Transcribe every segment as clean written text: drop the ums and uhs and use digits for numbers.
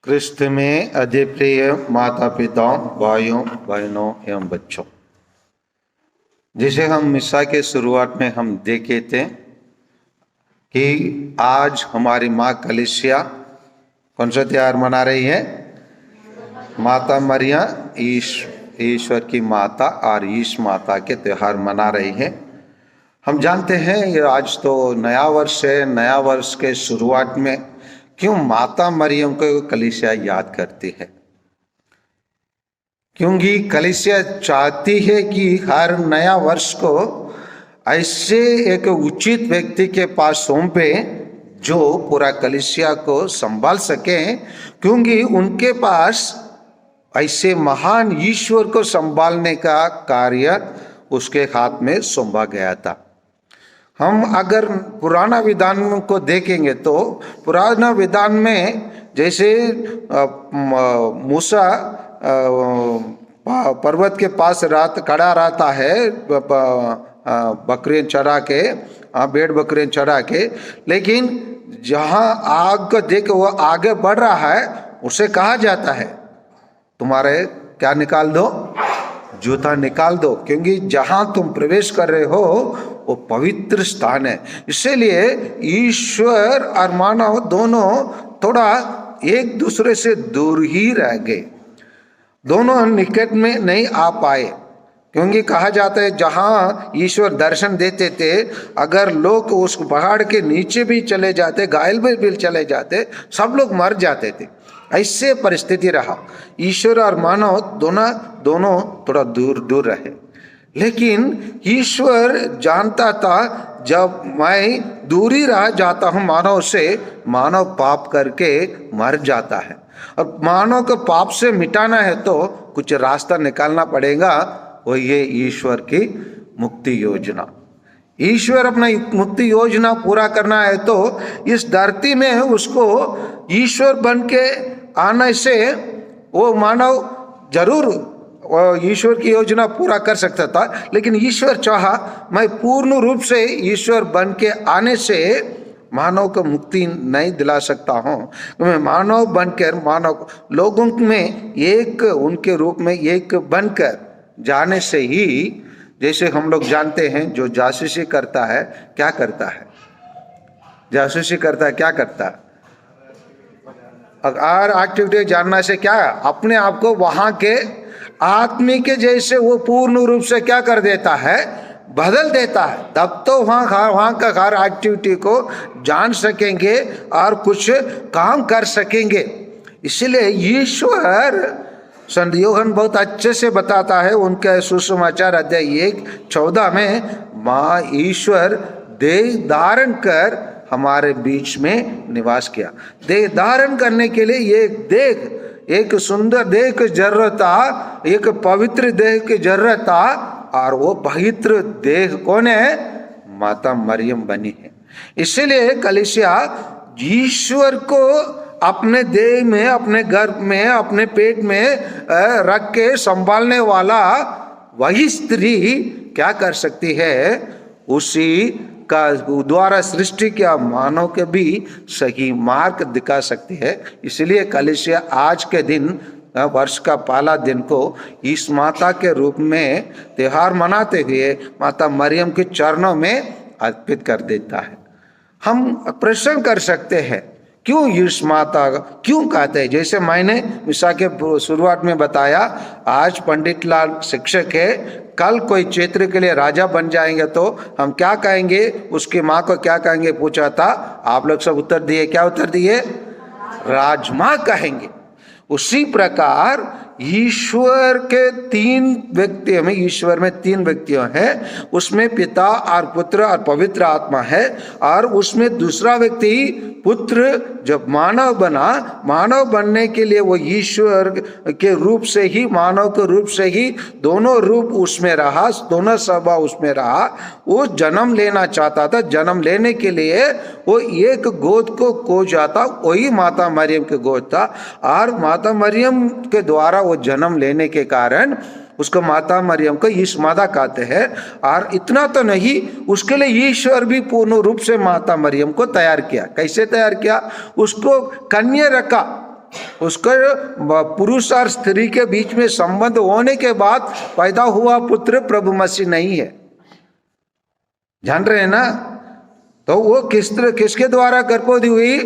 क्रिस्त में अधिक प्रिय माता पिताओं, भाइयों बहनों एवं बच्चों, जिसे हम मिसा के शुरुआत में हम देखे थे कि आज हमारी माँ कलीसिया कौन सा त्योहार मना रही है? माता मरिया ईश्वर की माता और ईश माता के त्योहार मना रही है। हम जानते हैं ये आज तो नया वर्ष है। नया वर्ष के शुरुआत में क्यों माता मरियम को कलीसिया याद करती है? क्योंकि कलीसिया चाहती है कि हर नया वर्ष को ऐसे एक उचित व्यक्ति के पास सौंपे जो पूरा कलीसिया को संभाल सके, क्योंकि उनके पास ऐसे महान ईश्वर को संभालने का कार्य उसके हाथ में सौंपा गया था। हम अगर पुराना विधान को देखेंगे तो पुराना विधान में जैसे मूसा पर्वत के पास रात खड़ा रहता है बकरियां चरा के, भेड़ बकरियां चरा के, लेकिन जहां आग को देख वो आगे बढ़ रहा है उसे कहा जाता है तुम्हारे क्या निकाल दो, जूता निकाल दो, क्योंकि जहां तुम प्रवेश कर रहे हो वो पवित्र स्थान है। इसीलिए ईश्वर और मानव दोनों थोड़ा एक दूसरे से दूर ही रह गए, दोनों निकट में नहीं आ पाए, क्योंकि कहा जाता है जहां ईश्वर दर्शन देते थे अगर लोग उस पहाड़ के नीचे भी चले जाते, घायल भी चले जाते, सब लोग मर जाते थे। ऐसे परिस्थिति रहा। ईश्वर और मानव दोनों थोड़ा दूर दूर रहे, लेकिन ईश्वर जानता था जब मैं दूरी रह जाता हूं मानव से, मानव पाप करके मर जाता है, और मानव को पाप से मिटाना है तो कुछ रास्ता निकालना पड़ेगा। वो ये ईश्वर की मुक्ति योजना, ईश्वर अपना मुक्ति योजना पूरा करना है तो इस धरती में उसको ईश्वर बन के आने से वो मानव जरूर ईश्वर की योजना पूरा कर सकता था, लेकिन ईश्वर चाहा मैं पूर्ण रूप से ईश्वर बन के आने से मानव को मुक्ति नहीं दिला सकता हूँ। मैं मानव बनकर मानव लोगों में एक उनके रूप में एक बनकर जाने से ही, जैसे हम लोग जानते हैं जो जासूसी करता है क्या करता है, जासूसी करता है क्या करता है, और एक्टिविटी जानना से क्या अपने आप को वहां के आदमी के जैसे वो पूर्ण रूप से क्या कर देता है, बदल देता है। तब तो वहां का हर एक्टिविटी को जान सकेंगे और कुछ काम कर सकेंगे। इसलिए ईश्वर संत यूहन्ना बहुत अच्छे से बताता है उनके सुसमाचार अध्याय 1:14 में, माँ ईश्वर देह धारण कर हमारे बीच में निवास किया। देह धारण करने के लिए एक सुंदर देह की जरूरत था, एक पवित्र देह की जरूरत था, और वो पवित्र देह कौन है? माता मरियम बनी है। इसलिए कलीसिया ईश्वर को अपने देह में, अपने गर्भ में, अपने पेट में रख के संभालने वाला वही स्त्री क्या कर सकती है? उसी का द्वारा सृष्टि किया मानव के भी सही मार्ग दिखा सकती है। इसलिए कलीसिया आज के दिन वर्ष का पहला दिन को इस माता के रूप में त्योहार मनाते हुए माता मरियम के चरणों में अर्पित कर देता है। हम प्रश्न कर सकते हैं क्यों इस माता क्यों कहते हैं? जैसे मैंने मिसा के शुरुआत में बताया, आज पंडित लाल शिक्षक है, कल कोई क्षेत्र के लिए राजा बन जाएंगे तो हम क्या कहेंगे? उसकी माँ को क्या कहेंगे पूछा था, आप लोग सब उत्तर दिए, क्या उत्तर दिए? राजमाँ कहेंगे। उसी प्रकार ईश्वर के तीन व्यक्तियों में, ईश्वर में तीन व्यक्तियों हैं, उसमें पिता और पुत्र और पवित्र आत्मा है, और उसमें दूसरा व्यक्ति पुत्र जब मानव बना, मानव बनने के लिए वो ईश्वर के रूप से ही, मानव के रूप से ही दोनों रूप उसमें रहा, दोनों स्वभाव उसमें रहा। वो जन्म लेना चाहता था, जन्म लेने के लिए वो एक गोद को खोजा था, वही माता मरियम के गोद था, और माता मरियम के द्वारा वो जन्म लेने के कारण उसको माता मरियम को यीशु माता कहते हैं। और इतना तो नहीं, उसके लिए ईश्वर भी पूर्ण रूप से माता मरियम को तैयार किया। कैसे तैयार किया? उसको कन्या रखा, उसका पुरुष और स्त्री के बीच में संबंध होने के बाद पैदा हुआ पुत्र प्रभु मसीह नहीं है, जान रहे हैं ना। तो वो किसके द्वारा गर्भवती हुई?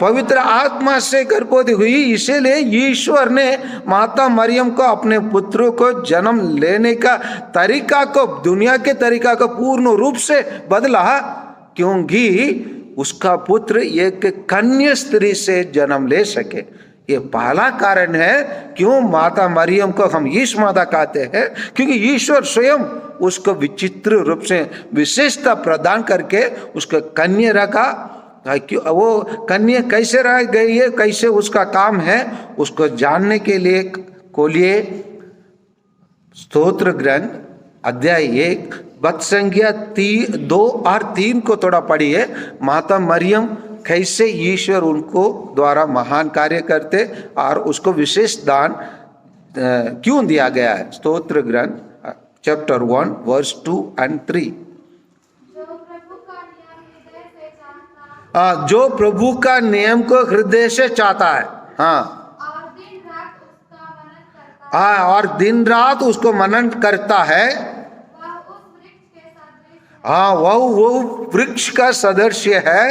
पवित्र आत्मा से गर्भवती हुई। इसीलिए ईश्वर ने माता मरियम को अपने पुत्र को जन्म लेने का तरीका को, दुनिया के तरीका को पूर्ण रूप से बदला, क्योंकि उसका पुत्र एक कन्या स्त्री से जन्म ले सके। ये पहला कारण है क्यों माता मरियम को हम यीशु माता कहते हैं, क्योंकि ईश्वर स्वयं उसको विचित्र रूप से विशेषता प्रदान करके उसको कन्या रखा। वो कन्या कैसे रह गई है, कैसे उसका काम है, उसको जानने के लिए खोलिए स्तोत्र ग्रंथ अध्याय 1 वचन संख्या 2 और 3 को थोड़ा पढ़िए। माता मरियम कैसे ईश्वर उनको द्वारा महान कार्य करते और उसको विशेष दान क्यों दिया गया है। स्तोत्र ग्रंथ चैप्टर 1 वर्स 2 and 3। जो प्रभु का नियम को हृदय से चाहता है, हाँ, और दिन रात उसको मनन करता है, हाँ, वो वृक्ष का सदृश्य है,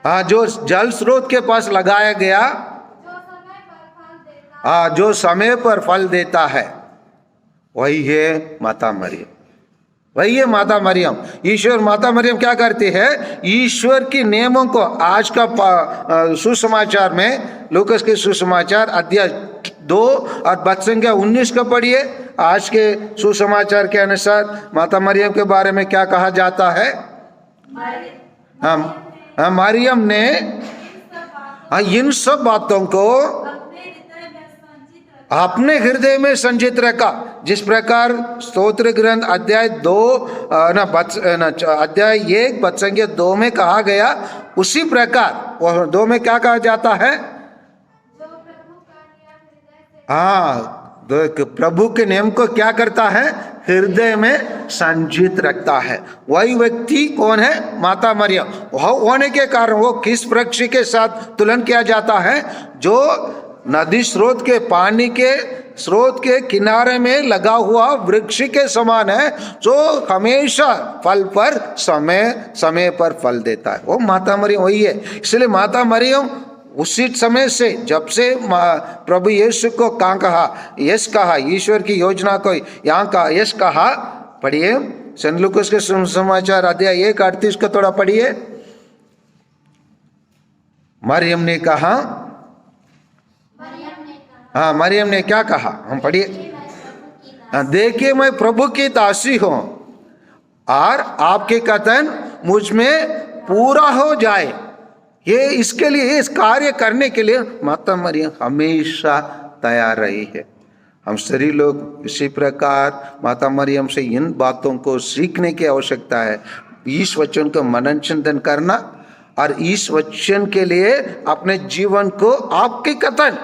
हाँ, जो जल स्रोत के पास लगाया गया, हाँ, जो समय पर फल देता है। वही है माता मरियम, वही है माता मरियम। ईश्वर माता मरियम क्या करती है? ईश्वर के नियमों को, आज का सुसमाचार में लूकास के सुसमाचार अध्याय 2 और वचन संख्या 19 को पढ़िए। आज के सुसमाचार के अनुसार माता मरियम के बारे में क्या कहा जाता है? मरियम ने इन सब बातों को अपने हृदय में संचित रखा। जिस प्रकार स्तोत्र ग्रंथ अध्याय 2 अध्याय 1 वचन संख्या 2 में कहा गया, उसी प्रकार वो 2 में क्या कहा जाता है? हाँ, प्रभु के नियम को क्या करता है? हृदय में संचित रखता है। वही व्यक्ति कौन है? माता मरियम। वह होने के कारण वो किस वृक्ष के साथ तुलना किया जाता है? जो नदी स्रोत के पानी के स्रोत के किनारे में लगा हुआ वृक्ष के समान है, जो हमेशा फल पर समय पर फल देता है। वो माता मरियम वही है। इसलिए माता मरियम उसी समय से, जब से प्रभु यीशु को कहाँ कहा? यस कहा, ईश्वर की योजना को यहाँ का यस कहा। पढ़िए सेंट लूकास के सुसमाचार अध्याय 1 38 को थोड़ा पढ़िए। मरियम ने कहा, हाँ, मरियम ने क्या कहा? हम पढ़िए। देखिए मैं प्रभु की दासी हूं और आपके कथन मुझ में पूरा हो जाए। ये इसके लिए, इस कार्य करने के लिए माता मरियम हमेशा तैयार रही है। हम सभी लोग इसी प्रकार माता मरियम से इन बातों को सीखने की आवश्यकता है। इस वचन को मनन चिंतन करना और इस वचन के लिए अपने जीवन को आपके कथन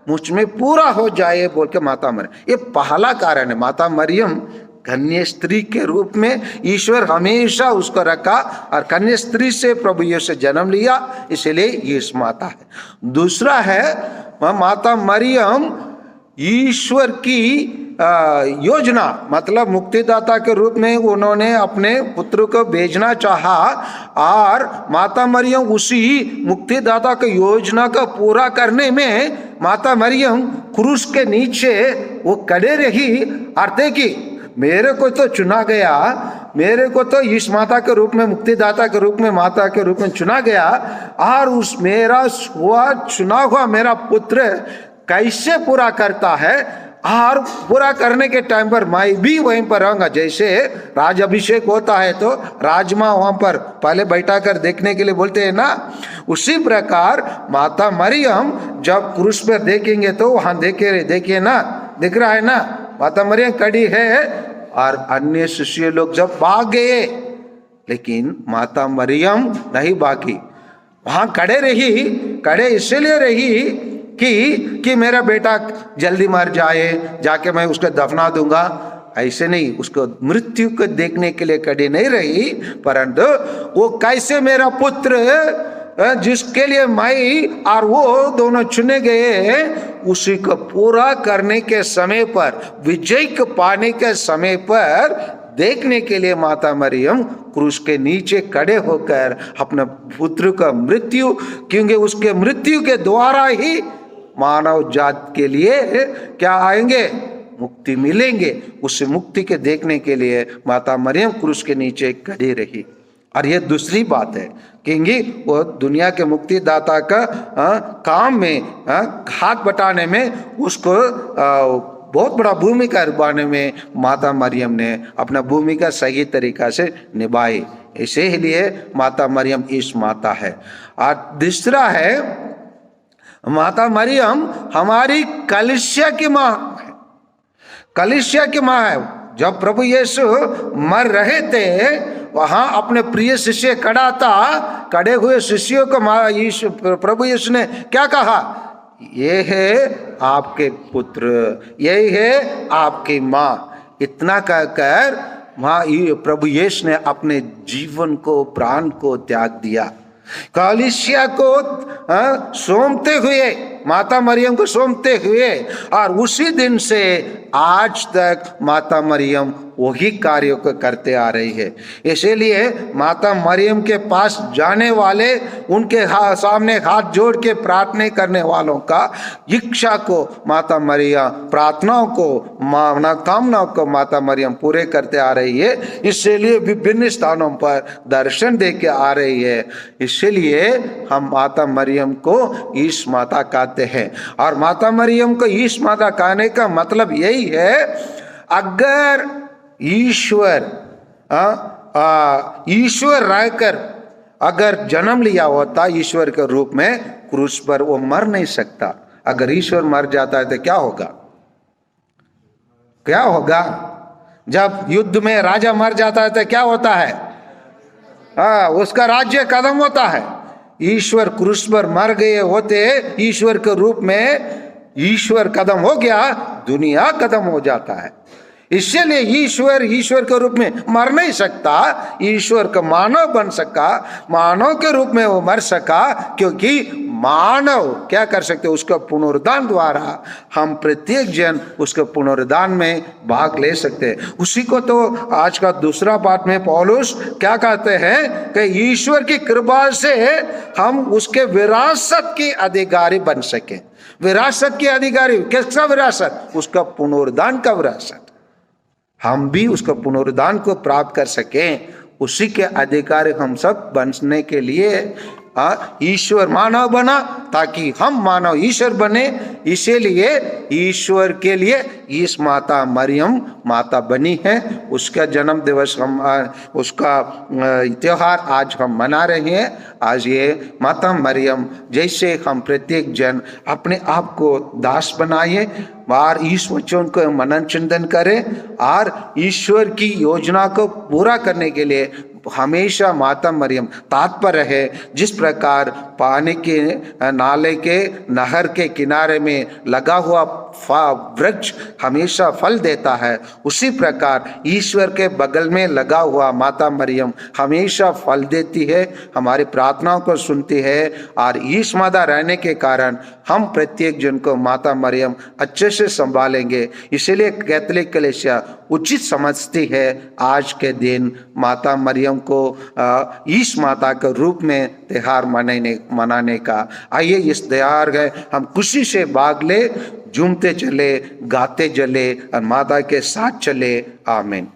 मुझ में पूरा हो जाए बोल के माता मरियम, ये पहला कारण है। माता मरियम कन्या स्त्री के रूप में ईश्वर हमेशा उसको रखा और कन्या स्त्री से प्रभु यीशु जन्म लिया, इसलिए यीशु माता है। दूसरा है माता मरियम ईश्वर की योजना, मतलब मुक्तिदाता के रूप में उन्होंने अपने पुत्र को भेजना चाहा और माता मरियम उसी मुक्तिदाता की योजना को पूरा करने में माता मरियम क्रूस के नीचे वो खड़े रही और देखी, मेरे को तो चुना गया, मेरे को तो इस माता के रूप में, मुक्तिदाता के रूप में, माता के रूप में चुना गया और उस मेरा चुना हुआ मेरा पुत्र कैसे पूरा करता है और पूरा करने के टाइम पर मैं भी वहीं पर रहूंगा। जैसे राज अभिषेक होता है तो राजमा वहां पर पहले बैठा कर देखने के लिए बोलते हैं ना, उसी प्रकार माता मरियम जब क्रूस पर देखेंगे तो वहां देखिए ना, दिख रहा है ना, माता मरियम खड़ी है और अन्य शिष्य लोग जब भाग गए, लेकिन माता मरियम नहीं भागी, वहां खड़े इसलिए रही कि मेरा बेटा जल्दी मर जाए, जाके मैं उसको दफना दूंगा। ऐसे नहीं, उसको मृत्यु को देखने के लिए खड़ी नहीं रही, परंतु वो कैसे मेरा पुत्र जिसके लिए मैं और वो दोनों चुने गए हैं, उसी को पूरा करने के समय पर, विजय को पाने के समय पर देखने के लिए माता मरियम क्रूस के नीचे खड़े होकर अपने पुत्र का मृत्यु, क्योंकि उसके मृत्यु के द्वारा ही मानव जात के लिए क्या आएंगे, मुक्ति मिलेंगे। उस मुक्ति के देखने के लिए माता मरियम क्रूस के नीचे खड़ी रही। और यह दूसरी बात है, क्योंकि वो दुनिया के मुक्तिदाता का काम में हाथ बटाने में उसको बहुत बड़ा भूमिका निभाने में माता मरियम ने अपना भूमिका सही तरीका से निभाई। इसीलिए माता मरियम इस माता है। और दूसरा है, माता मरियम हमारी कलीसिया की माँ है, कलीसिया की माँ है। जब प्रभु यीशु मर रहे थे, वहां अपने प्रिय शिष्य खड़ा था, खड़े हुए शिष्यों को प्रभु यीशु ने क्या कहा, ये है आपके पुत्र, यही है आपकी माँ। इतना कहकर प्रभु यीशु ने अपने जीवन को, प्राण को त्याग दिया। कलीसिया को सौंपते हुए, माता मरियम को सौंपते हुए, और उसी दिन से आज तक माता मरियम वही कार्यों को करते आ रही है। इसीलिए माता मरियम के पास जाने वाले, उनके सामने हाथ जोड़ के प्रार्थना करने वालों का इच्छा को माता मरियम, प्रार्थनाओं को, मनोकामनाओं को माता मरियम पूरे करते आ रही है। इसीलिए विभिन्न स्थानों पर दर्शन दे के आ रही है। इसीलिए हम माता मरियम को ईश माता कहते हैं। और माता मरियम को ईश माता कहने का मतलब यही है, अगर ईश्वर रहकर अगर जन्म लिया होता ईश्वर के रूप में क्रूस पर, वो मर नहीं सकता। अगर ईश्वर मर जाता है तो क्या होगा, क्या होगा? जब युद्ध में राजा मर जाता है तो क्या होता है, उसका राज्य खत्म होता है। ईश्वर क्रूस पर मर गए होते, ईश्वर के रूप में ईश्वर खत्म हो गया, दुनिया खत्म हो जाता है। इसलिए ईश्वर के रूप में मर नहीं सकता, ईश्वर का मानव बन सका, मानव के रूप में वो मर सका, क्योंकि मानव क्या कर सकते, उसका पुनरुद्धान द्वारा हम प्रत्येक जन उसके पुनरुद्धान में भाग ले सकते हैं। उसी को तो आज का दूसरा पाठ में पौलुस क्या कहते हैं कि ईश्वर की कृपा से हम उसके विरासत के अधिकारी बन सके। विरासत के अधिकारी किसका विरासत? उसका पुनरुद्धान का विरासत। हम भी उसका पुनरुद्धान को प्राप्त कर सकें, उसी के अधिकारी हम सब बनने के लिए ईश्वर मानव बना, ताकि हम मानव ईश्वर बने। इसीलिए ईश्वर के लिए इस माता मरियम माता बनी है। उसका जन्म दिवस हम, उसका त्योहार आज हम मना रहे हैं। आज ये माता मरियम जैसे हम प्रत्येक जन अपने आप को दास बनाए और इस वचन को मनन चिंतन करें और ईश्वर की योजना को पूरा करने के लिए हमेशा माता मरियम तात्पर है। जिस प्रकार पानी के नाले के नहर के किनारे में लगा हुआ वृक्ष हमेशा फल देता है, उसी प्रकार ईश्वर के बगल में लगा हुआ माता मरियम हमेशा फल देती है, हमारी प्रार्थनाओं को सुनती है। और ईश माता रहने के कारण हम प्रत्येक जन को माता मरियम अच्छे से संभालेंगे। इसलिए कैथोलिक कलीसिया उचित समझती है आज के दिन माता मरियम को ईश माता के रूप में त्योहार मनाने का। आइए इस त्योहार में हम खुशी से भाग ले, झूमते चले, गाते चले और माता के साथ चले। आमीन।